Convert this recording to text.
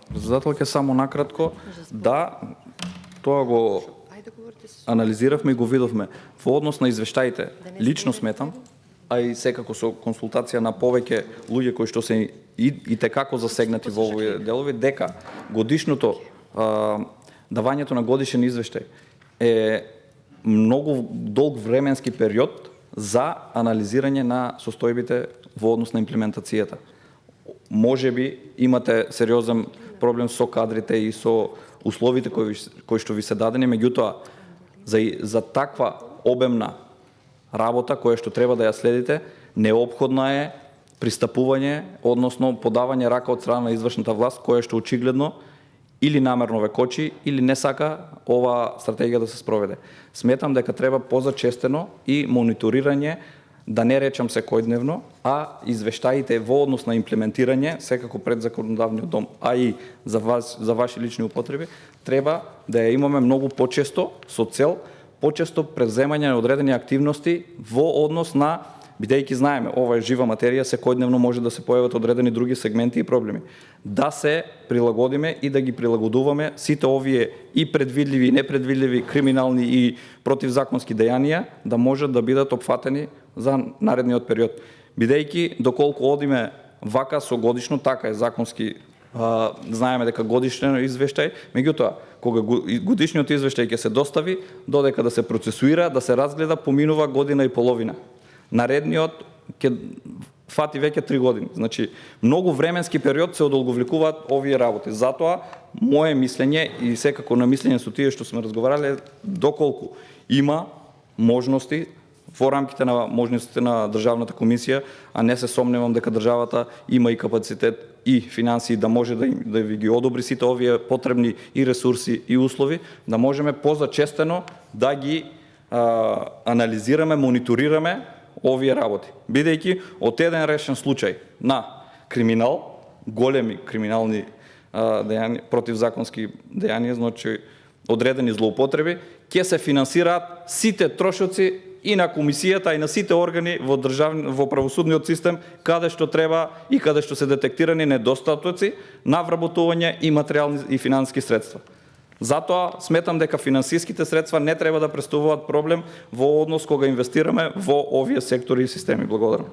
Председателке, само накратко, да, тоа го анализиравме и го видовме. Во однос на извештаите, лично сметам, а и секако со консултација на повеќе луѓе кои што се и текако засегнати во овие делови, дека годишното давањето на годишен извештај е многу долг временски период за анализирање на состојбите во однос на имплементацијата. Може би имате сериозен проблем со кадрите и со условите кои што ви се дадени, меѓутоа за таква обемна работа која што треба да ја следите, неопходна е пристапување, односно подавање рака од страна на извршната власт, која што очигледно или намерно ве кочи, или не сака ова стратегија да се спроведе. Сметам дека треба позачестено и мониторирање, да не речам секојдневно, а извештаите во однос на имплементирање, секако пред законодавниот дом, а и за ваши лични употреби, треба да ја имаме многу почесто со цел почесто преземање на одредени активности во однос на, бидејќи знаеме, ова е жива материја, секојдневно може да се појават одредени други сегменти и проблеми. Да се прилагодиме и да ги прилагодуваме сите овие и предвидливи и непредвидливи криминални и противзаконски дејанија да можат да бидат опфатени за наредниот период. Бидејќи доколку одиме вака со годишно, така е законски, знаеме дека годишен извештај, меѓутоа кога годишниот извештај ќе се достави, додека да се процесуира, да се разгледа, поминува година и половина. Наредниот ќе фати веќе 3 години. Значи, многу временски период се одолговлекуваат овие работи. Затоа, мое мислење и секако на мислење со тие што сме разговарале, доколку има можности во рамките на можностите на Државната комисија, а не се сомневам дека државата има и капацитет и финансии да може да ви ги одобри сите овие потребни и ресурси и услови, да можеме позачестено да ги анализираме, мониторираме овие работи. Бидејќи од еден решен случај на криминал, големи криминални дејанија, противзаконски дејанија, значи одредени злоупотреби, ќе се финансираат сите трошоци и на комисијата, и на сите органи во правосудниот систем, каде што треба и каде што се детектирани недостатоци на вработување и материјални и финансиски средства. Затоа сметам дека финансиските средства не треба да представуваат проблем во однос кога инвестираме во овие сектори и системи. Благодарам.